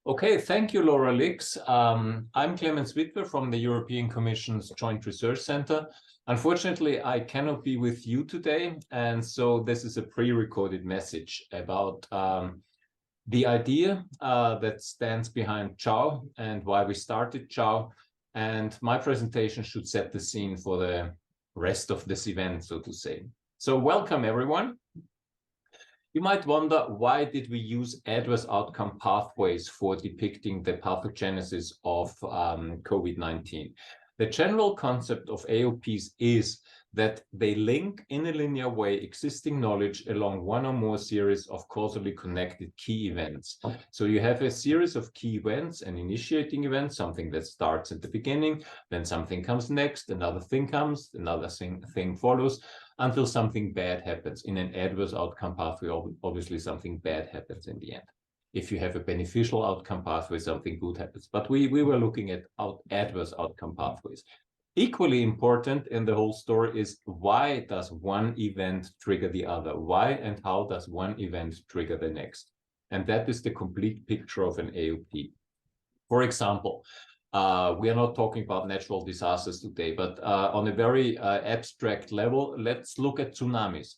Okay, thank you, Laura Lix. I'm Clemens Wittwer from the European Commission's Joint Research Center. Unfortunately, I cannot be with you today, and so this is a pre-recorded message about the idea that stands behind CHOW and why we started CHOW. And my presentation should set the scene for the rest of this event, so to say. So welcome, everyone. You might wonder, why did we use adverse outcome pathways for depicting the pathogenesis of COVID-19? The general concept of AOPs is that they link in a linear way existing knowledge along one or more series of causally connected key events. So you have a series of key events, an initiating event, something that starts at the beginning, then something comes next, another thing comes, another thing follows, until something bad happens. In an adverse outcome pathway, obviously something bad happens in the end. If you have a beneficial outcome pathway, something good happens. But we were looking at adverse outcome pathways. Equally important in the whole story is, why does one event trigger the other? Why and how does one event trigger the next? And that is the complete picture of an AOP. For example, we are not talking about natural disasters today, but on a very abstract level, let's look at tsunamis.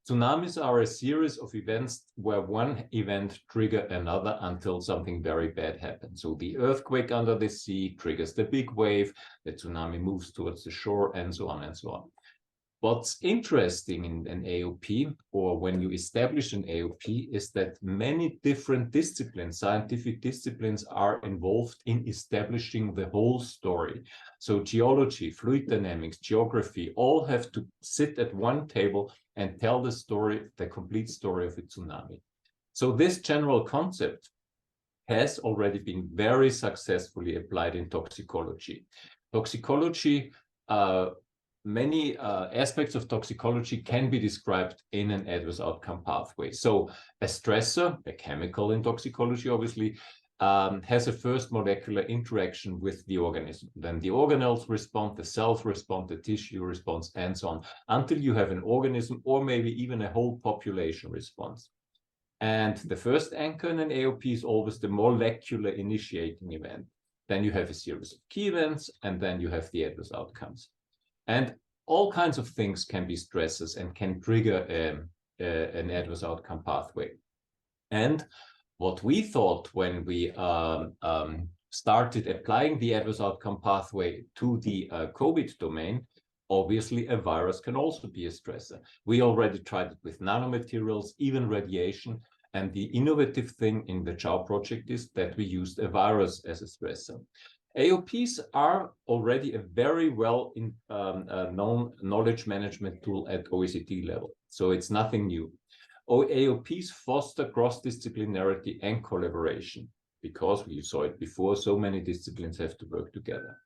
Tsunamis are a series of events where one event triggers another until something very bad happens. So the earthquake under the sea triggers the big wave, the tsunami moves towards the shore, and so on and so on. What's interesting in an AOP, or when you establish an AOP, is that many different disciplines, scientific disciplines, are involved in establishing the whole story. So geology, fluid dynamics, geography, all have to sit at one table and tell the story, the complete story of a tsunami. So this general concept has already been very successfully applied in toxicology. Toxicology, many aspects of toxicology can be described in an adverse outcome pathway. So a stressor, a chemical in toxicology, obviously, has a first molecular interaction with the organism. Then the organelles respond, the cells respond, the tissue responds, and so on, until you have an organism or maybe even a whole population response. And the first anchor in an AOP is always the molecular initiating event. Then you have a series of key events, and then you have the adverse outcomes. And all kinds of things can be stressors and can trigger an adverse outcome pathway. And what we thought when we started applying the adverse outcome pathway to the COVID domain, obviously a virus can also be a stressor. We already tried it with nanomaterials, even radiation. And the innovative thing in the CHOW project is that we used a virus as a stressor. AOPs are already a very well known knowledge management tool at OECD level, so it's nothing new. AOPs foster cross-disciplinarity and collaboration, because we saw it before, so many disciplines have to work together.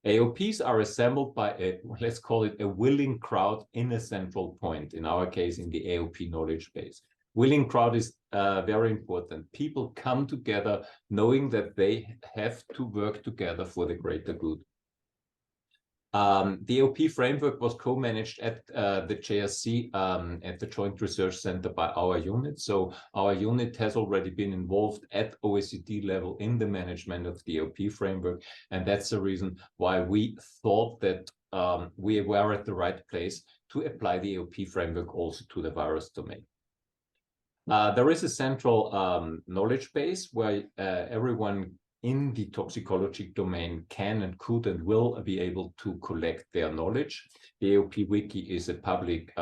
AOPs are assembled by a, let's call it a willing crowd in a central point, in our case, in the AOP knowledge base. Willing crowd is very important. People come together knowing that they have to work together for the greater good. The AOP framework was co-managed at the JRC, at the Joint Research Center, by our unit. So our unit has already been involved at OECD level in the management of the AOP framework. And that's the reason why we thought that we were at the right place to apply the AOP framework also to the virus domain. There is a central knowledge base where everyone in the toxicology domain can and could and will be able to collect their knowledge. The AOP Wiki is a public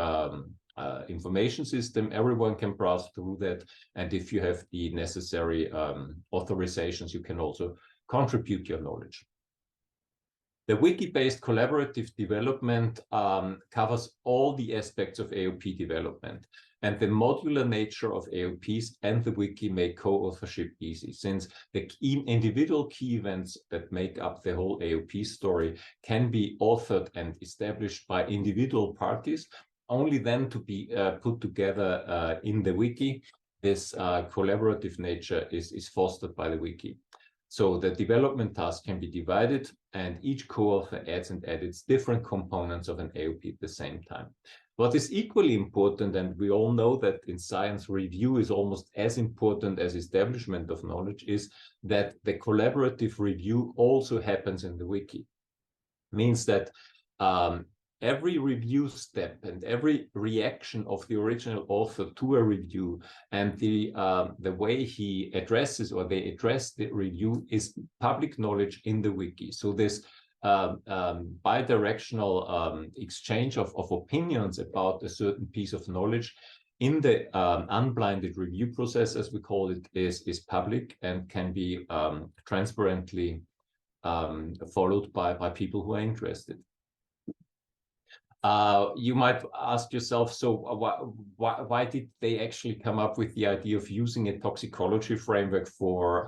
information system. Everyone can browse through that. And if you have the necessary authorizations, you can also contribute your knowledge. The Wiki-based collaborative development covers all the aspects of AOP development. And the modular nature of AOPs and the Wiki make co-authorship easy, since the individual key events that make up the whole AOP story can be authored and established by individual parties, only then to be put together in the Wiki. This collaborative nature is fostered by the Wiki. So the development task can be divided, and each co-author adds and edits different components of an AOP at the same time. What is equally important, and we all know that in science review is almost as important as establishment of knowledge, is that the collaborative review also happens in the wiki. Means that every review step and every reaction of the original author to a review and the way he addresses or they address the review is public knowledge in the wiki. So this bidirectional exchange of opinions about a certain piece of knowledge in the unblinded review process, as we call it, is public and can be transparently followed by people who are interested. You might ask yourself, so why did they actually come up with the idea of using a toxicology framework for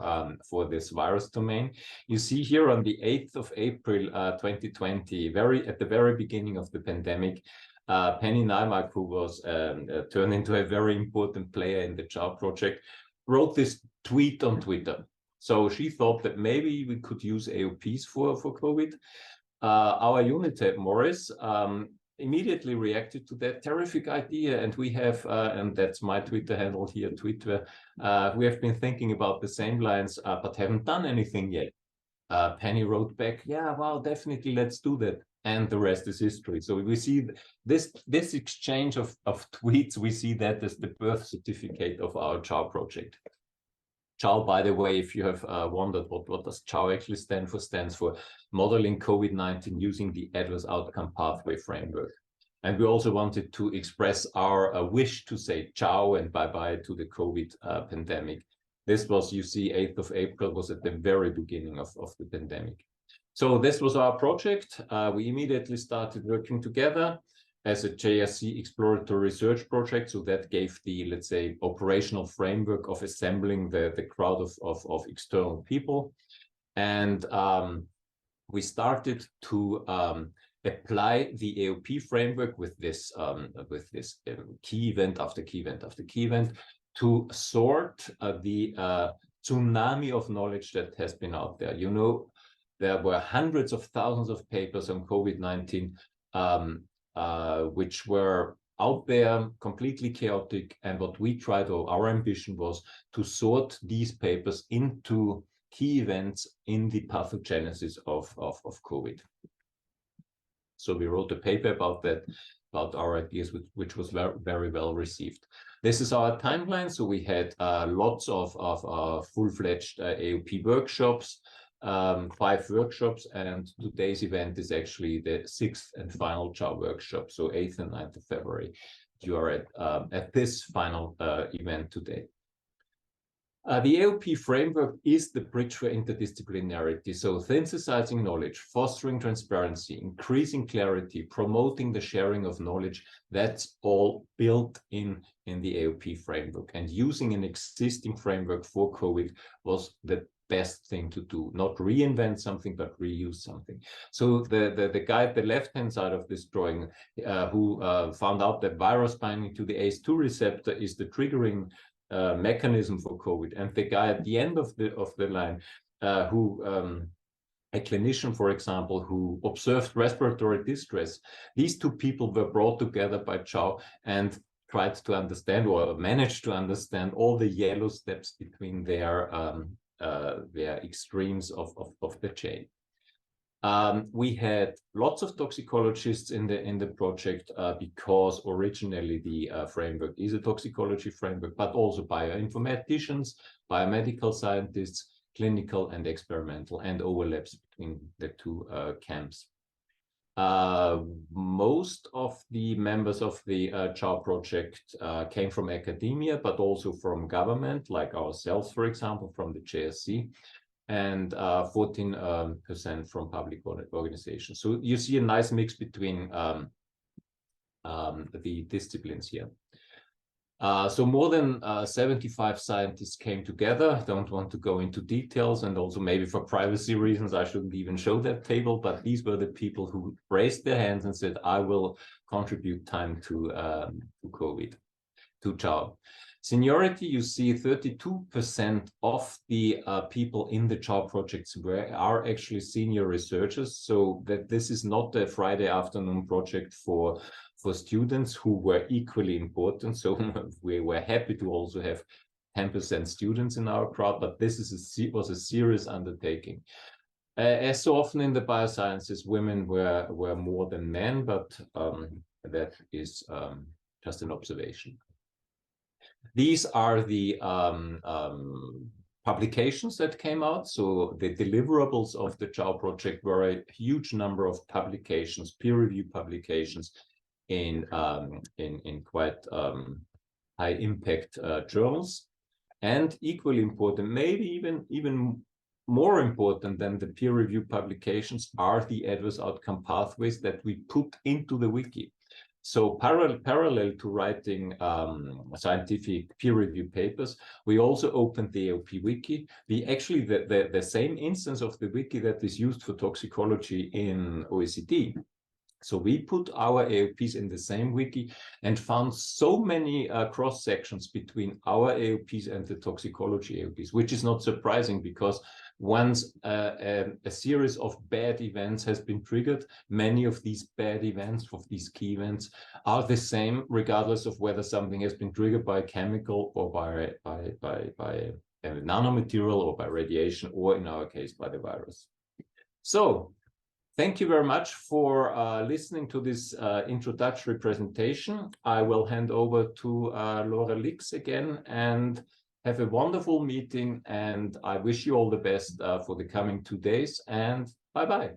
this virus domain? You see here on the 8th of April 2020, at the very beginning of the pandemic, Penny Naimark, who was turned into a very important player in the CHAO project, wrote this tweet on Twitter. So she thought that maybe we could use AOPs for COVID. Our unit head, Morris, immediately reacted to that terrific idea. And we have, and that's my Twitter handle here, Twitter, we have been thinking about the same lines, but haven't done anything yet. Penny wrote back, yeah, well, definitely, let's do that. And the rest is history. So we see this exchange of tweets, we see that as the birth certificate of our CHAO project. CHAO, by the way, if you have wondered what does CHAO actually stand for, stands for Modeling COVID-19 Using the Adverse Outcome Pathway Framework. And we also wanted to express our wish to say ciao and bye-bye to the COVID pandemic. This was, you see, 8th of April was at the very beginning of the pandemic. So this was our project. We immediately started working together as a JRC exploratory research project. So that gave the, let's say, operational framework of assembling the crowd of external people. And we started to apply the AOP framework with this key event after key event after key event to sort the tsunami of knowledge that has been out there. You know, there were hundreds of thousands of papers on COVID-19 which were out there, completely chaotic. And what we tried, or our ambition was, to sort these papers into key events in the pathogenesis of COVID. So we wrote a paper about that, about our ideas, which was very, very well received. This is our timeline. So we had lots of full-fledged AOP workshops, 5 workshops, and today's event is actually the 6th and final CHAO workshop. So 8th and 9th of February, you are at this final event today. The AOP framework is the bridge for interdisciplinarity. So synthesizing knowledge, fostering transparency, increasing clarity, promoting the sharing of knowledge, that's all built in the AOP framework. And using an existing framework for COVID was the best thing to do, not reinvent something, but reuse something. So the guy at the left-hand side of this drawing, who found out that virus binding to the ACE2 receptor is the triggering mechanism for COVID, and the guy at the end of the line, a clinician, for example, who observed respiratory distress, these two people were brought together by CHAO and tried to understand, or managed to understand, all the yellow steps between their extremes of the chain. We had lots of toxicologists in the project because originally the framework is a toxicology framework, but also bioinformaticians, biomedical scientists, clinical and experimental, and overlaps between the two camps. Most of the members of the CHAO project came from academia, but also from government, like ourselves, for example, from the JRC, and 14% from public organizations. So you see a nice mix between the disciplines here. So more than 75 scientists came together. I don't want to go into details, and also maybe for privacy reasons, I shouldn't even show that table, but these were the people who raised their hands and said, I will contribute time to COVID, to CHAO. Seniority, you see 32% of the people in the child projects are actually senior researchers, so that this is not a Friday afternoon project for students who were equally important. So we were happy to also have 10% students in our crowd, but this was a serious undertaking. As so often in the biosciences, women were more than men, but that is just an observation. These are the publications that came out. So the deliverables of the CHOW project were a huge number of publications, peer-reviewed publications in quite high impact journals. And equally important, maybe even more important than the peer-reviewed publications, are the adverse outcome pathways that we put into the wiki. So parallel to writing scientific peer-reviewed papers, we also opened the AOP wiki. The same instance of the wiki that is used for toxicology in OECD. So we put our AOPs in the same wiki and found so many cross sections between our AOPs and the toxicology AOPs, which is not surprising, because once a series of bad events has been triggered, many of these bad events, of these key events, are the same regardless of whether something has been triggered by a chemical or by a nanomaterial or by radiation, or in our case by the virus. So thank you very much for listening to this introductory presentation. I will hand over to Laura Lix again, and have a wonderful meeting, and I wish you all the best for the coming 2 days, and bye-bye.